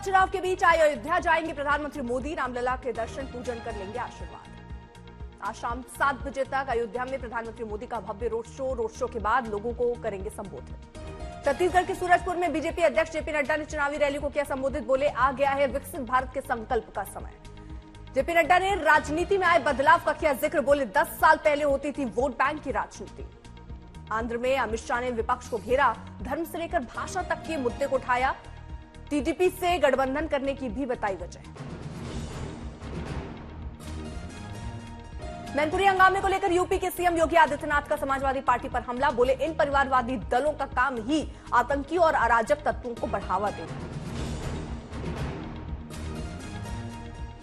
चुनाव के बीच अयोध्या जाएंगे प्रधानमंत्री मोदी। रामलला के दर्शन पूजन कर लेंगे आशीर्वाद। आज शाम 7 बजे तक अयोध्या में प्रधानमंत्री मोदी का भव्य रोड शो के बाद लोगों को करेंगे संबोधित। छत्तीसगढ़ के सूरजपुर में बीजेपी अध्यक्ष जेपी नड्डा ने चुनावी रैली को किया संबोधित। बोले, आ गया है विकसित भारत के संकल्प का समय। जेपी नड्डा ने राजनीति में आए बदलाव का किया जिक्र। बोले, 10 साल पहले होती थी वोट बैंक की राजनीति। आंध्र में अमित शाह ने विपक्ष को घेरा, धर्म से लेकर भाषा तक के मुद्दे को उठाया। टीडीपी से गठबंधन करने की भी बताई वजह। मैनपुरी हंगामे को लेकर यूपी के सीएम योगी आदित्यनाथ का समाजवादी पार्टी पर हमला। बोले, इन परिवारवादी दलों का काम ही आतंकी और अराजक तत्वों को बढ़ावा देना।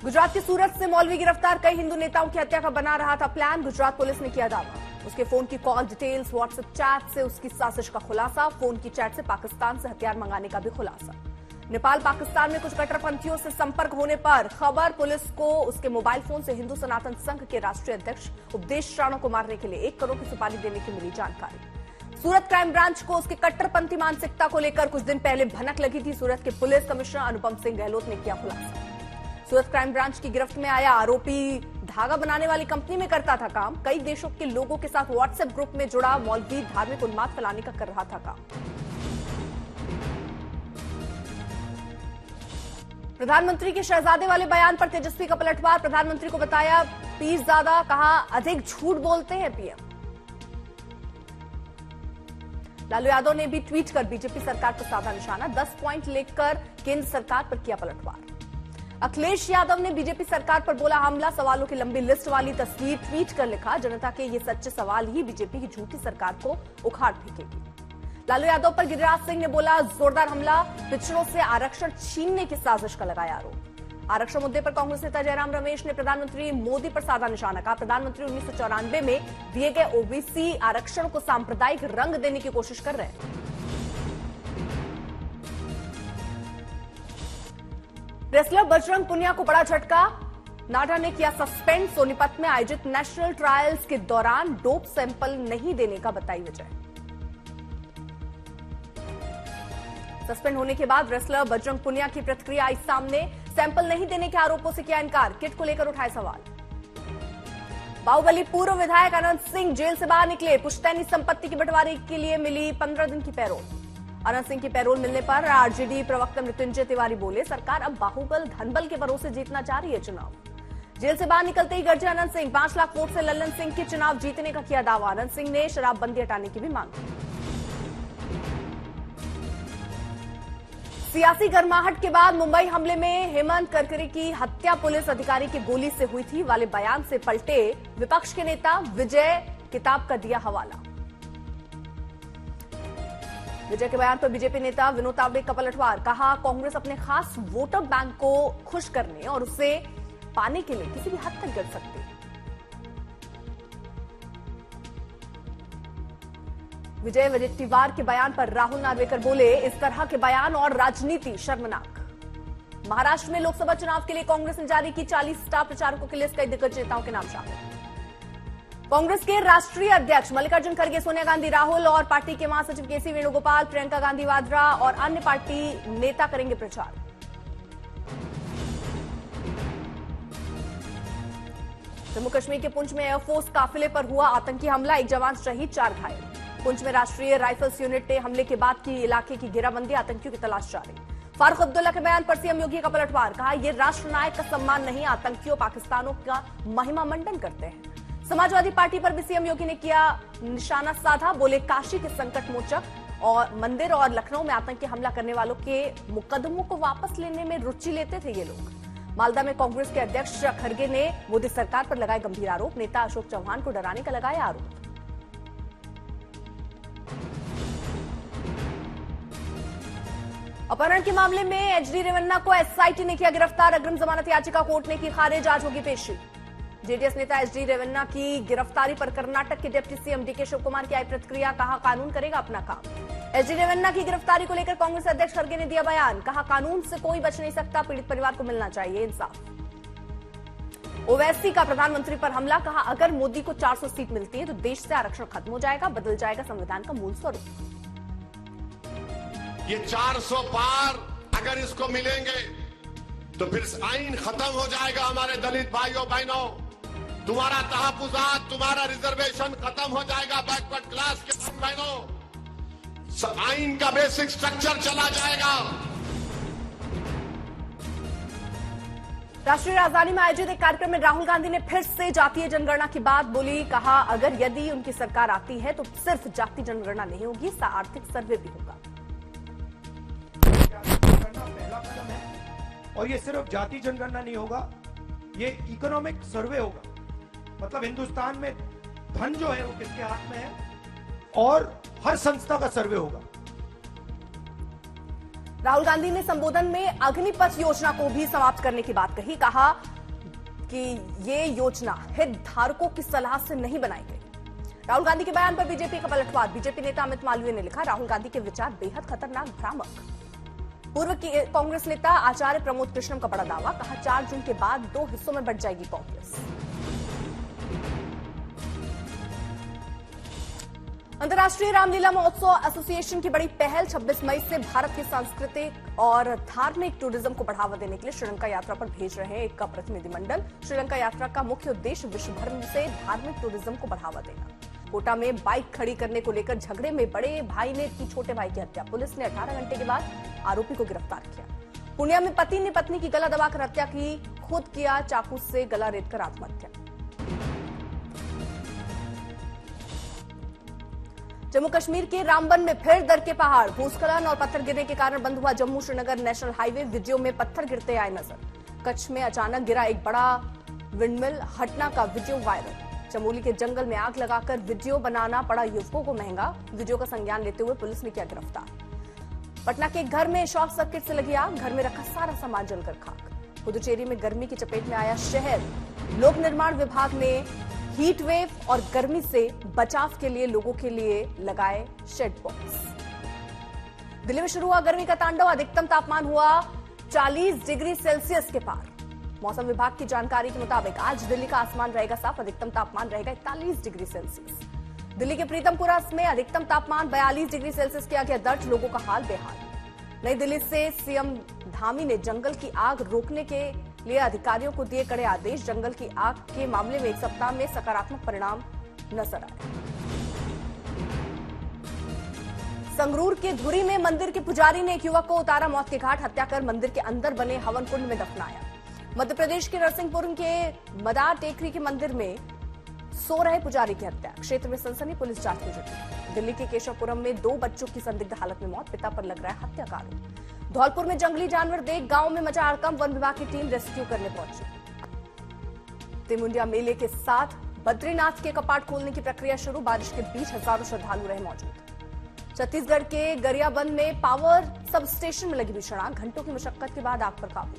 गुजरात के सूरत से मौलवी गिरफ्तार। कई हिंदू नेताओं की हत्या का बना रहा था प्लान। गुजरात पुलिस ने किया दावा। उसके फोन की कॉल डिटेल्स, व्हाट्सएप चैट से उसकी साजिश का खुलासा। फोन की चैट से पाकिस्तान से हथियार मंगाने का भी खुलासा। नेपाल पाकिस्तान में कुछ कट्टरपंथियों से संपर्क होने पर खबर। पुलिस को उसके मोबाइल फोन से हिंदू सनातन संघ के राष्ट्रीय अध्यक्ष उपदेश राणा को मारने के लिए 1 करोड़ की सुपारी देने की मिली जानकारी। सूरत क्राइम ब्रांच को उसकी कट्टरपंथी मानसिकता को लेकर कुछ दिन पहले भनक लगी थी। सूरत के पुलिस कमिश्नर अनुपम सिंह गहलोत ने किया खुलासा। सूरत क्राइम ब्रांच की गिरफ्त में आया आरोपी धागा बनाने वाली कंपनी में करता था काम। कई देशों के लोगों के साथ व्हाट्सएप ग्रुप में जुड़ा मौलवी धार्मिक उन्माद फैलाने का कर रहा था काम। प्रधानमंत्री के शहजादे वाले बयान पर तेजस्वी का पलटवार। प्रधानमंत्री को बताया पीरजादा, कहा अधिक झूठ बोलते हैं पीएम। लालू यादव ने भी ट्वीट कर बीजेपी सरकार पर साधा निशाना। 10 पॉइंट लेकर केंद्र सरकार पर किया पलटवार। अखिलेश यादव ने बीजेपी सरकार पर बोला हमला। सवालों की लंबी लिस्ट वाली तस्वीर ट्वीट कर लिखा, जनता के ये सच्चे सवाल ही बीजेपी की झूठी सरकार को उखाड़ फेंकेगी। लालू यादव पर गिरिराज सिंह ने बोला जोरदार हमला। पिछड़ों से आरक्षण छीनने की साजिश का लगाया आरोप। आरक्षण मुद्दे पर कांग्रेस नेता जयराम रमेश ने प्रधानमंत्री मोदी पर साधा निशाना। कहा, प्रधानमंत्री 1994 में दिए गए ओबीसी आरक्षण को सांप्रदायिक रंग देने की कोशिश कर रहे हैं। रेसलर बजरंग पुनिया को बड़ा झटका। नाडा ने किया सस्पेंड। सोनीपत में आयोजित नेशनल ट्रायल्स के दौरान डोप सैंपल नहीं देने का बताई वजह। सस्पेंड होने के बाद रेसलर बजरंग पुनिया की प्रतिक्रिया आई सामने। सैंपल नहीं देने के आरोपों से किया इनकार। किट को लेकर उठाए सवाल। बाहुबली पूर्व विधायक अनंत सिंह जेल से बाहर निकले। पुश्तैनी संपत्ति की बंटवारे के लिए मिली 15 दिन की पैरोल। अनंत सिंह की पैरोल मिलने पर आरजेडी प्रवक्ता मृत्युंजय तिवारी बोले, सरकार अब बाहुबल धनबल के भरोसे जीतना चाह रही है चुनाव। जेल से बाहर निकलते ही गरजे अनंत सिंह। 5 लाख वोट से लल्लन सिंह के चुनाव जीतने का किया दावा। अनंत सिंह ने शराबबंदी हटाने की भी मांग की। सियासी गर्माहट के बाद मुंबई हमले में हेमंत करकरे की हत्या पुलिस अधिकारी की गोली से हुई थी वाले बयान से पलटे विपक्ष के नेता। विजय किताब का दिया हवाला। विजय के बयान पर बीजेपी नेता विनोद तावड़े का पलटवार। कहा, कांग्रेस अपने खास वोटर बैंक को खुश करने और उसे पाने के लिए किसी भी हद तक गिर सकती है। विजय वडेट्टीवार के बयान पर राहुल नार्वेकर बोले, इस तरह के बयान और राजनीति शर्मनाक। महाराष्ट्र में लोकसभा चुनाव के लिए कांग्रेस ने जारी की 40 स्टार प्रचारकों की लिस्ट। कई दिग्गज नेताओं के नाम शामिल। कांग्रेस के राष्ट्रीय अध्यक्ष मल्लिकार्जुन खड़गे, सोनिया गांधी, राहुल और पार्टी के महासचिव केसी वेणुगोपाल, प्रियंका गांधी वाड्रा और अन्य पार्टी नेता करेंगे प्रचार। जम्मू कश्मीर के पुंछ में एयरफोर्स काफिले पर हुआ आतंकी हमला। 1 जवान शहीद, 4 घायल। पुंछ में राष्ट्रीय राइफल्स यूनिट ने हमले के बाद की इलाके की घेराबंदी। आतंकियों की तलाश जारी। फारूक अब्दुल्ला के बयान पर सीएम योगी का पलटवार। कहा, यह राष्ट्र नायक का सम्मान नहीं, आतंकियों पाकिस्तानों का महिमा मंडन करते हैं। समाजवादी पार्टी पर भी सीएम योगी ने किया निशाना साधा। बोले, काशी के संकट मोचक और मंदिर और लखनऊ में आतंकी हमला करने वालों के मुकदमों को वापस लेने में रुचि लेते थे ये लोग। मालदा में कांग्रेस के अध्यक्ष खड़गे ने मोदी सरकार पर लगाए गंभीर आरोप। नेता अशोक चौहान को डराने का लगाया आरोप। अपहरण के मामले में एचडी रेवन्ना को एसआईटी ने किया गिरफ्तार। अग्रिम जमानत याचिका कोर्ट ने की खारिज। आज होगी पेशी। जेडीएस नेता एचडी रेवन्ना की गिरफ्तारी पर कर्नाटक के deputy CM DK Shivakumar की आई प्रतिक्रिया। कहा, कानून करेगा अपना काम। एचडी रेवन्ना की गिरफ्तारी को लेकर कांग्रेस अध्यक्ष खड़गे ने दिया बयान। कहा, कानून से कोई बच नहीं सकता, पीड़ित परिवार को मिलना चाहिए इंसाफ। ओवैसी का प्रधानमंत्री पर हमला। कहा, अगर मोदी को 400 सीट मिलती है तो देश से आरक्षण खत्म हो जाएगा, बदल जाएगा संविधान का मूल स्वरूप। ये 400 पार अगर इसको मिलेंगे तो फिर आइन खत्म हो जाएगा। हमारे दलित भाइयों बहनों, तुम्हारा तहफुजात, तुम्हारा रिजर्वेशन खत्म हो जाएगा। बैकवर्ड क्लास के बहनों, आइन का बेसिक स्ट्रक्चर चला जाएगा। राष्ट्रीय राजधानी में आयोजित एक कार्यक्रम में राहुल गांधी ने फिर से जातीय जनगणना की बात बोली। कहा, अगर यदि उनकी सरकार आती है तो सिर्फ जातीय जनगणना नहीं होगी, आर्थिक सर्वे भी होगा। पहला कदम है और ये सिर्फ जाति जनगणना नहीं होगा, ये इकोनॉमिक सर्वे होगा। मतलब हिंदुस्तान में धन जो है वो किसके हाथ में है और हर संस्था का सर्वे होगा। राहुल गांधी ने संबोधन में अग्निपथ योजना को भी समाप्त करने की बात कही। कहा कि ये योजना हितधारकों की सलाह से नहीं बनाई गई। राहुल गांधी के बयान पर बीजेपी का पलटवार। बीजेपी नेता अमित मालवीय ने लिखा, राहुल गांधी के विचार बेहद खतरनाक, भ्रामक। पूर्व कांग्रेस नेता आचार्य प्रमोद कृष्णम का बड़ा दावा। कहा, 4 जून के बाद 2 हिस्सों में बंट जाएगी कांग्रेस। अंतर्राष्ट्रीय रामलीला महोत्सव एसोसिएशन की बड़ी पहल 26 मई से भारत के सांस्कृतिक और धार्मिक टूरिज्म को बढ़ावा देने के लिए श्रीलंका यात्रा पर भेज रहे हैं एक प्रतिनिधिमंडल। श्रीलंका यात्रा का मुख्य उद्देश्य विश्व भर से धार्मिक टूरिज्म को बढ़ावा देना। कोटा में बाइक खड़ी करने को लेकर झगड़े में बड़े भाई ने की छोटे भाई की हत्या। पुलिस ने 18 घंटे के बाद आरोपी को गिरफ्तार किया। पूर्णिया में पति ने पत्नी की गला दबाकर हत्या की, खुद किया चाकू से गला रेतकर आत्महत्या। जम्मू कश्मीर के रामबन में फिर दर के पहाड़। भूस्खलन और पत्थर गिरने के कारण बंद हुआ Jammu Srinagar national highway. Video में पत्थर गिरते आए नजर। कच्छ में अचानक गिरा एक बड़ा विंडमिल, घटना का वीडियो वायरल। चमोली के जंगल में आग लगाकर वीडियो बनाना पड़ा युवकों को महंगा। वीडियो का संज्ञान लेते हुए पुलिस ने किया गिरफ्तार। पटना के एक घर में शॉर्ट सर्किट से लगी आग। घर में रखा सारा सामान जलकर खाक। पुदुचेरी में गर्मी की चपेट में आया शहर। लोक निर्माण विभाग ने हीट वेव और गर्मी से बचाव के लिए लोगों के लिए लगाए शेड बॉक्स। दिल्ली में शुरू हुआ गर्मी का तांडव। अधिकतम तापमान हुआ 40 डिग्री सेल्सियस के पार। मौसम विभाग की जानकारी के मुताबिक आज दिल्ली का आसमान रहेगा साफ। अधिकतम तापमान रहेगा 41 डिग्री सेल्सियस। दिल्ली के प्रीतमपुरा में अधिकतम तापमान 42 डिग्री सेल्सियस किया गया दर्ज। लोगों का हाल बेहाल। नई दिल्ली से सीएम धामी ने जंगल की आग रोकने के लिए अधिकारियों को दिए कड़े आदेश। जंगल की आग के मामले में 1 सप्ताह में सकारात्मक परिणाम नजर आए। संगरूर के धुरी में मंदिर के पुजारी ने एक युवक को उतारा मौत के घाट। हत्या कर मंदिर के अंदर बने हवन कुंड में दफनाया। मध्य प्रदेश के नरसिंहपुर के मदार टेकरी के मंदिर में सो रहे पुजारी की हत्या। क्षेत्र में सनसनी, पुलिस जांच में जुटी। दिल्ली के केशवपुरम में 2 बच्चों की संदिग्ध हालत में मौत। पिता पर लग रहा है हत्या का आरोप। धौलपुर में जंगली जानवर देख गांव में मचा हड़कंप। वन विभाग की टीम रेस्क्यू करने पहुंची। तिमुंडिया मेले के साथ बद्रीनाथ के कपाट खोलने की प्रक्रिया शुरू। बारिश के बीच हजारों श्रद्धालु रहे मौजूद। छत्तीसगढ़ के गरियाबंद में पावर सब स्टेशन में लगी भीषण आग। घंटों की मशक्कत के बाद आग पर काबू।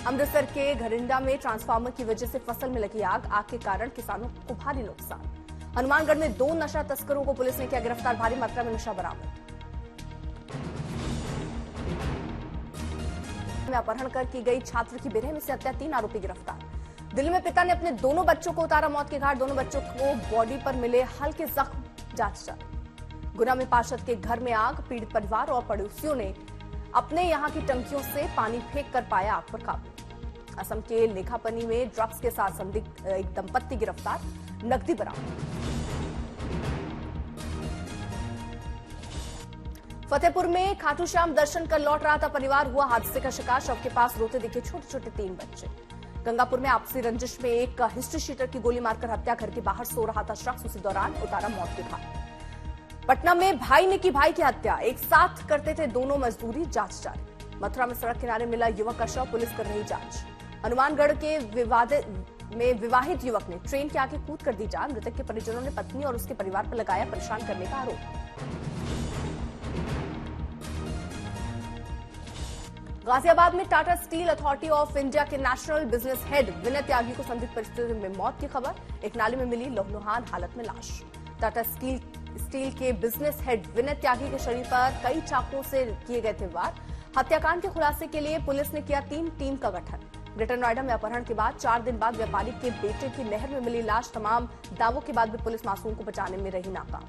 अमृतसर के घरिंडा में ट्रांसफार्मर की वजह से फसल में लगी आग। आग के कारण किसानों को भारी नुकसान। हनुमानगढ़ में 2 नशा तस्करों को पुलिस ने किया गिरफ्तार। भारी मात्रा में नशा बरामद। में अपहरण कर की गई छात्र की बेरहमी से हत्या। 3 आरोपी गिरफ्तार। दिल्ली में पिता ने अपने दोनों बच्चों को उतारा मौत के घाट। दोनों बच्चों को बॉडी पर मिले हल्के जख्म, जांच जारी। गुना में पार्षद के घर में आग। पीड़ित परिवार और पड़ोसियों ने अपने यहां की टंकियों से पानी फेंक कर पाया आग पर काबू। असम के लेखापनी में ड्रग्स के साथ संदिग्ध एक दंपत्ति गिरफ्तार। नकदी बरामद। फतेहपुर में खाटू श्याम दर्शन कर लौट रहा था परिवार, हुआ हादसे का शिकार। शव के पास रोते दिखे छोटे छोटे 3 बच्चे। गंगापुर में आपसी रंजिश में एक हिस्ट्री शीटर की गोली मारकर हत्या। घर के बाहर सो रहा था शख्स, उसी दौरान उतारा मौत के घाट। पटना में भाई ने की भाई की हत्या। एक साथ करते थे दोनों मजदूरी, जांच जारी। मथुरा में सड़क किनारे मिला युवक का शव, पुलिस कर रही जांच। हनुमानगढ़ के विवाहित युवक ने ट्रेन के आगे कूद कर दी जान। मृतक के परिजनों ने पत्नी और उसके परिवार पर लगाया परेशान करने का आरोप। गाजियाबाद में Tata steel authority of India के नेशनल बिजनेस हेड विनय त्यागी को संदिग्ध परिस्थिति में मौत की खबर। एक नाले में मिली लहूलुहान हालत में लाश। टाटा स्टील के बिजनेस हेड विनय त्यागी के शरीर पर कई चाकुओं से किए गए थे वार। हत्याकांड के खुलासे के लिए पुलिस ने किया 3 टीम का गठन। ग्रेटर नोएडा में अपहरण के बाद 4 दिन बाद व्यापारी के बेटे की नहर में मिली लाश। तमाम दावों के बाद भी पुलिस मासूम को बचाने में रही नाकाम।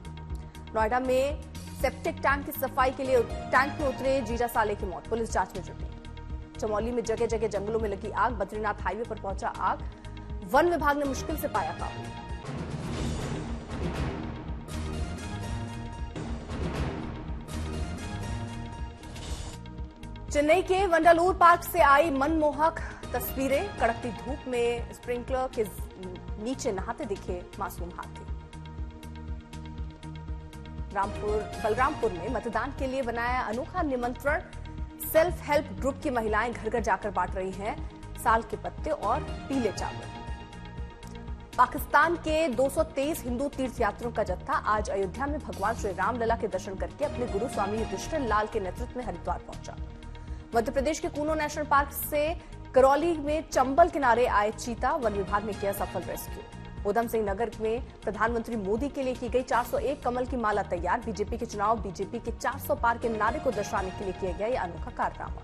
नोएडा में सेप्टिक टैंक की सफाई के लिए टैंक में उतरे जीजा साले की मौत, पुलिस जांच में जुटी। चमोली में जगह जगह जंगलों में लगी आग, बद्रीनाथ हाईवे पर पहुंचा आग, वन विभाग ने मुश्किल से पाया काबू। चेन्नई के वंडालूर पार्क से आई मनमोहक तस्वीरें, कड़कती धूप में स्प्रिंकलर के नीचे नहाते दिखे मासूम हाथी। बलरामपुर में मतदान के लिए बनाया अनोखा निमंत्रण, सेल्फ हेल्प ग्रुप की महिलाएं घर घर जाकर बांट रही हैं साल के पत्ते और पीले चावल। पाकिस्तान के 223 हिंदू तीर्थयात्रियों का जत्था आज अयोध्या में भगवान श्री रामलला के दर्शन करके अपने गुरु स्वामी युधिष्ठिर लाल के नेतृत्व में हरिद्वार पहुंचा। मध्य प्रदेश के कूनो नेशनल पार्क से करौली में चंबल किनारे आए चीता, वन विभाग ने किया सफल रेस्क्यू। उधम सिंह नगर में प्रधानमंत्री मोदी के लिए की गई 401 कमल की माला तैयार, बीजेपी के चुनाव बीजेपी के 400 पार के नारे को दर्शाने के लिए किया गया यह अनोखा कारनामा।